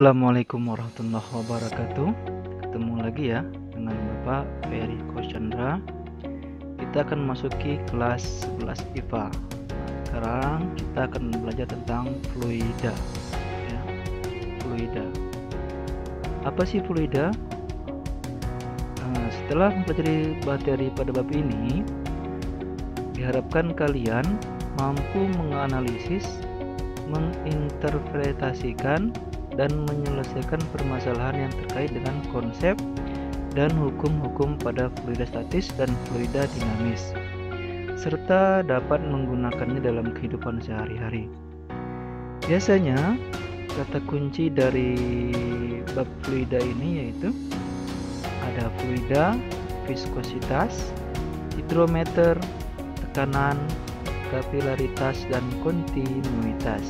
Assalamualaikum warahmatullahi wabarakatuh. Ketemu lagi ya dengan Bapak Ferry Chandra. Kita akan memasuki kelas 11 IPA. Sekarang kita akan belajar tentang fluida. Ya, fluida. Apa sih fluida? Setelah mempelajari materi pada bab ini, diharapkan kalian mampu menganalisis, menginterpretasikan, dan menyelesaikan permasalahan yang terkait dengan konsep dan hukum-hukum pada fluida statis dan fluida dinamis, serta dapat menggunakannya dalam kehidupan sehari-hari. Biasanya, kata kunci dari bab fluida ini yaitu ada fluida, viskositas, hidrometer, tekanan, kapilaritas, dan kontinuitas.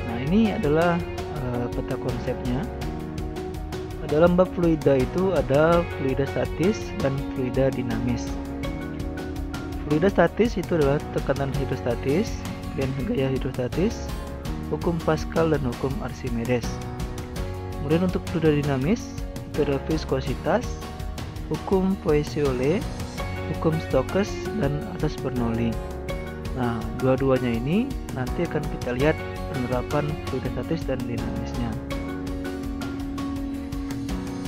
Nah, ini adalah peta konsepnya. Dalam bab fluida itu ada fluida statis dan fluida dinamis. Fluida statis itu adalah tekanan hidrostatis, dan gaya hidrostatis, hukum Pascal, dan hukum Archimedes. Kemudian untuk fluida dinamis itu adalah viskositas, hukum Poiseuille, hukum Stokes, dan asas Bernoulli. Nah, dua-duanya ini nanti akan kita lihat penerapan fluida statis dan dinamisnya.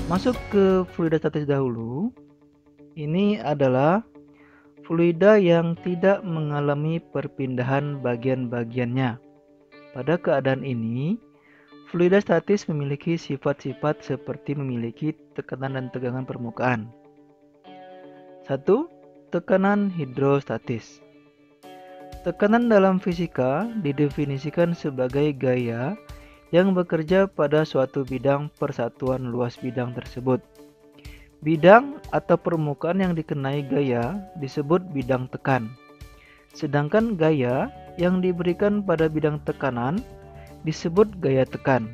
Masuk ke fluida statis dahulu. Ini adalah fluida yang tidak mengalami perpindahan bagian-bagiannya. Pada keadaan ini, fluida statis memiliki sifat-sifat seperti memiliki tekanan dan tegangan permukaan. 1. Tekanan hidrostatis. Tekanan dalam fisika didefinisikan sebagai gaya yang bekerja pada suatu bidang persatuan luas bidang tersebut. Bidang atau permukaan yang dikenai gaya disebut bidang tekan. Sedangkan gaya yang diberikan pada bidang tekanan disebut gaya tekan.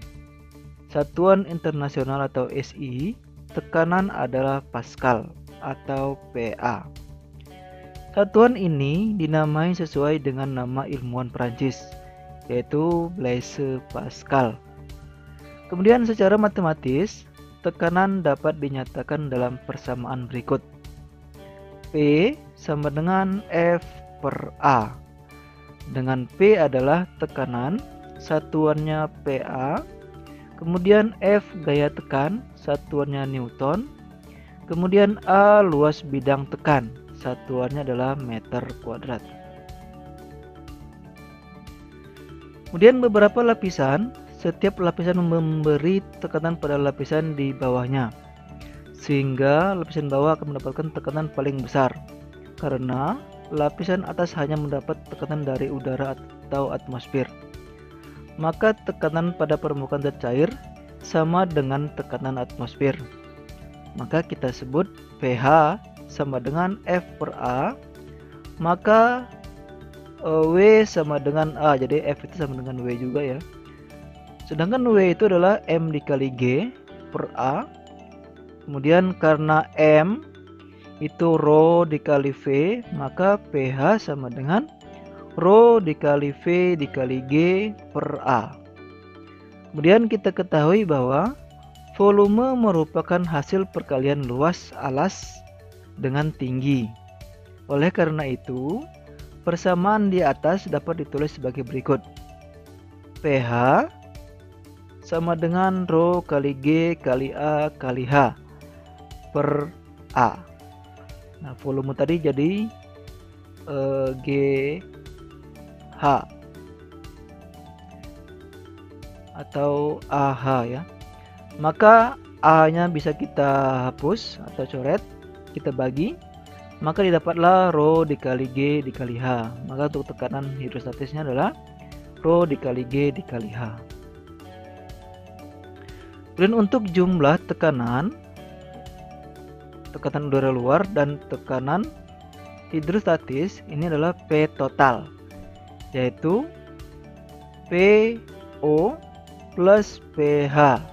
Satuan internasional atau SI, tekanan adalah Pascal atau PA. Satuan ini dinamai sesuai dengan nama ilmuwan Prancis, yaitu Blaise Pascal. Kemudian secara matematis, tekanan dapat dinyatakan dalam persamaan berikut. P sama dengan F per A. Dengan P adalah tekanan, satuannya PA. Kemudian F gaya tekan, satuannya Newton. Kemudian A luas bidang tekan, satuannya adalah meter kuadrat. Kemudian beberapa lapisan, setiap lapisan memberi tekanan pada lapisan di bawahnya, sehingga lapisan bawah akan mendapatkan tekanan paling besar, karena lapisan atas hanya mendapat tekanan dari udara atau atmosfer. Maka tekanan pada permukaan zat cair sama dengan tekanan atmosfer. Maka kita sebut pH sama dengan F per A, maka W sama dengan A, jadi F itu sama dengan W juga ya. Sedangkan W itu adalah M dikali G per A. Kemudian karena M itu rho dikali V, maka pH sama dengan rho dikali V dikali G per A. Kemudian kita ketahui bahwa volume merupakan hasil perkalian luas alas dengan tinggi. Oleh karena itu, persamaan di atas dapat ditulis sebagai berikut. pH sama dengan rho kali G kali A kali H per A. Nah, volume tadi jadi GH atau AH ya. Maka A-nya bisa kita hapus atau coret, kita bagi. Maka didapatlah rho dikali G dikali H. Maka untuk tekanan hidrostatisnya adalah rho dikali G dikali H. Dan untuk jumlah tekanan udara luar dan tekanan hidrostatis ini adalah P total, yaitu PO plus PH.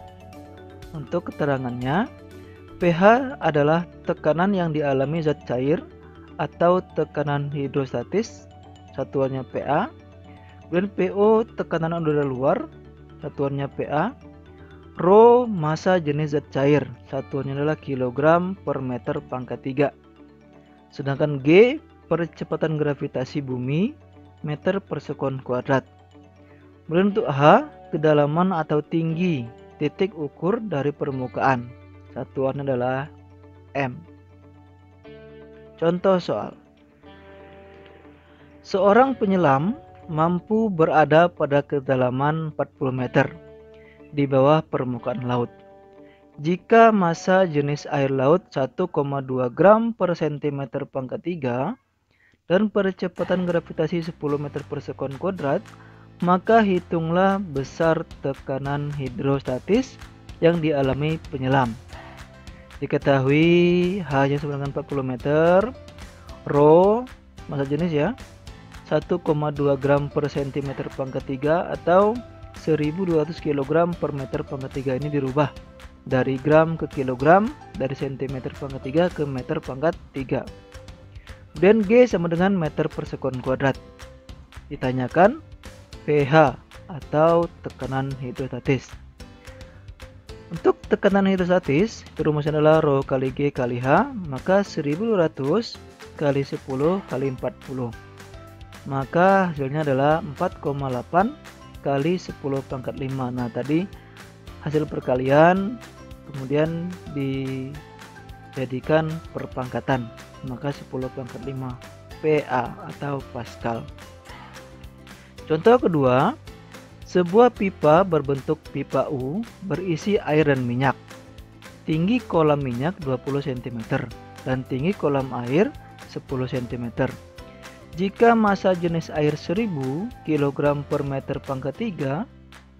Untuk keterangannya, pH adalah tekanan yang dialami zat cair atau tekanan hidrostatis, satuannya PA. Kemudian PO tekanan udara luar, satuannya PA. Rho massa jenis zat cair, satuannya adalah kilogram per meter pangkat 3. Sedangkan G percepatan gravitasi bumi meter per sekon kuadrat. Kemudian untuk H kedalaman atau tinggi titik ukur dari permukaan, satuannya adalah M. Contoh soal. Seorang penyelam mampu berada pada kedalaman 40 meter di bawah permukaan laut. Jika massa jenis air laut 1,2 gram per cm pangkat 3 dan percepatan gravitasi 10 meter per sekon kuadrat, maka hitunglah besar tekanan hidrostatis yang dialami penyelam. Diketahui H-nya sama dengan 40 meter, Rho massa jenis ya 1,2 gram per cm pangkat 3 atau 1200 kg per meter pangkat 3. Ini dirubah dari gram ke kilogram, dari cm pangkat 3 ke meter pangkat 3. Kemudian G sama dengan meter per sekon kuadrat. Ditanyakan pH atau tekanan hidrostatis. Untuk tekanan hidrostatis, itu rumusnya adalah Rho kali G kali H, maka 1200 kali 10 kali 40. Maka hasilnya adalah 4,8 kali 10 pangkat 5. Nah, tadi hasil perkalian kemudian dijadikan perpangkatan, maka 10 pangkat 5 PA atau Pascal. Contoh kedua, sebuah pipa berbentuk pipa U berisi air dan minyak. Tinggi kolam minyak 20 cm dan tinggi kolam air 10 cm. Jika massa jenis air 1000 kg per meter pangkat 3,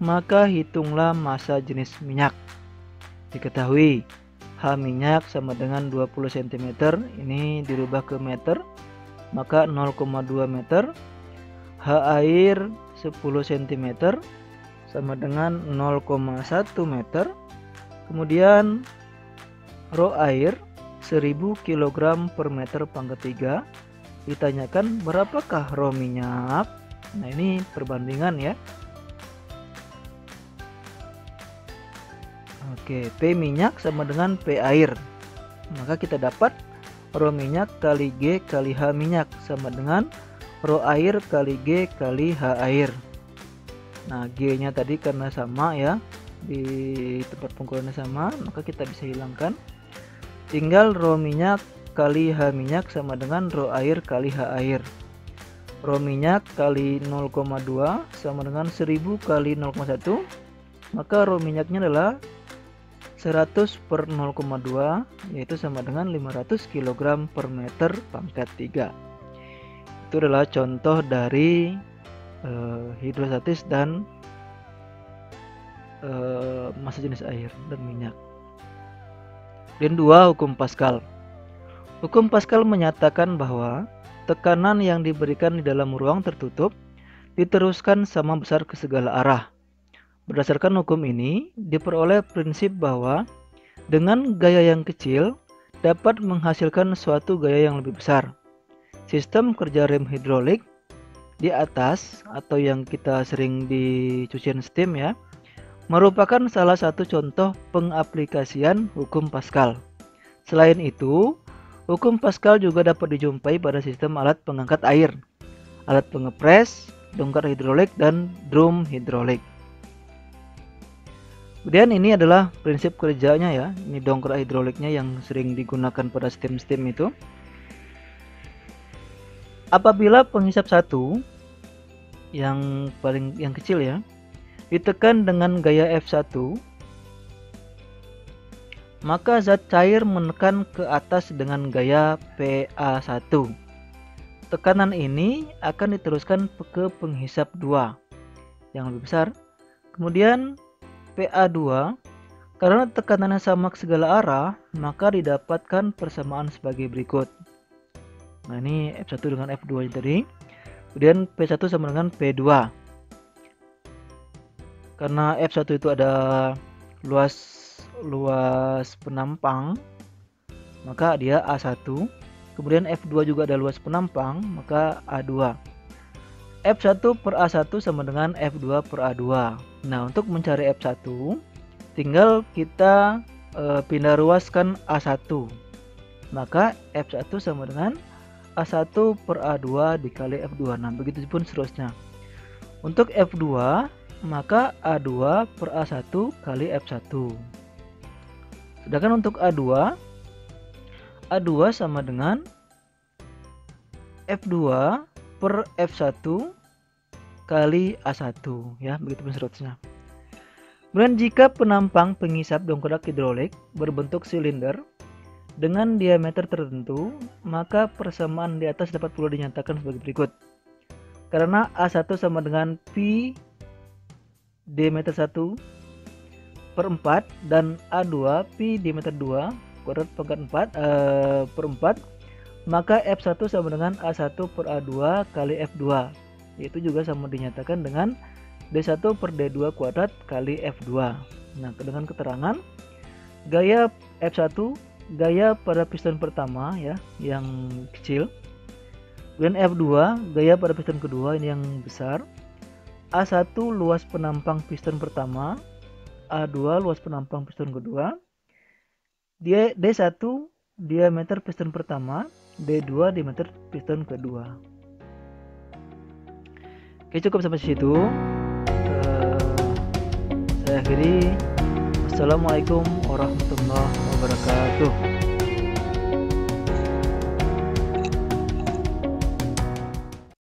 maka hitunglah massa jenis minyak. Diketahui H minyak sama dengan 20 cm, ini dirubah ke meter, maka 0,2 meter. H air 10 cm sama dengan 0,1 meter. Kemudian Rho air 1000 kg per meter pangkat 3. Ditanyakan berapakah Rho minyak. Nah, ini perbandingan ya. Oke, P minyak sama dengan P air. Maka kita dapat Rho minyak kali G kali H minyak sama dengan Rho air kali G kali H air. Nah, G-nya tadi karena sama ya, di tempat pengumpulannya sama, maka kita bisa hilangkan. Tinggal Rho minyak kali H minyak sama dengan Rho air kali H air. Rho minyak kali 0,2 sama dengan 1000 kali 0,1. Maka Rho minyaknya adalah 100 per 0,2, yaitu sama dengan 500 kg per meter pangkat 3. Itu adalah contoh dari hidrostatis dan massa jenis air dan minyak. Dan 2, hukum Pascal. Hukum Pascal menyatakan bahwa tekanan yang diberikan di dalam ruang tertutup diteruskan sama besar ke segala arah. Berdasarkan hukum ini, diperoleh prinsip bahwa dengan gaya yang kecil dapat menghasilkan suatu gaya yang lebih besar. Sistem kerja rem hidrolik di atas atau yang kita sering di cucian steam ya, merupakan salah satu contoh pengaplikasian hukum Pascal. Selain itu, hukum Pascal juga dapat dijumpai pada sistem alat pengangkat air, alat pengepres, dongkar hidrolik, dan drum hidrolik. Kemudian ini adalah prinsip kerjanya ya, ini dongkrak hidroliknya yang sering digunakan pada steam itu. Apabila penghisap 1 yang kecil ya, ditekan dengan gaya F1, maka zat cair menekan ke atas dengan gaya PA1. Tekanan ini akan diteruskan ke penghisap 2 yang lebih besar. Kemudian PA2, karena tekanannya sama ke segala arah, maka didapatkan persamaan sebagai berikut. Nah, ini F1 dengan F2 tadi. Kemudian P1 sama dengan P2. Karena F1 itu ada luas penampang, maka dia A1. Kemudian F2 juga ada luas penampang, maka A2. F1 per A1 sama dengan F2 per A2. Nah, untuk mencari F1 tinggal kita pindah ruaskan A1. Maka F1 sama dengan A1 per A2 dikali F2. Nah, begitu pun seterusnya. Untuk F2, maka A2 per A1 kali F1. Sedangkan untuk A2 sama dengan F2 per F1 kali A1, ya, begitu pun seterusnya. Kemudian jika penampang pengisap dongkrak hidrolik berbentuk silinder dengan diameter tertentu, maka persamaan di atas dapat pula dinyatakan sebagai berikut. Karena A1 sama dengan Pi diameter 1 per 4 dan A2 Pi diameter 2 kuadrat pangkat 4 per 4, maka F1 sama dengan A1 per A2 kali F2, yaitu juga sama dinyatakan dengan D1 per D2 kuadrat kali F2. Nah, dengan keterangan gaya F1 gaya pada piston pertama, ya, yang kecil, kemudian F2 gaya pada piston kedua, ini yang besar, A1 luas penampang piston pertama, A2 luas penampang piston kedua, D1 diameter piston pertama, D2 diameter piston kedua. Oke, cukup sampai situ. Saya akhiri. Assalamualaikum warahmatullahi wabarakatuh.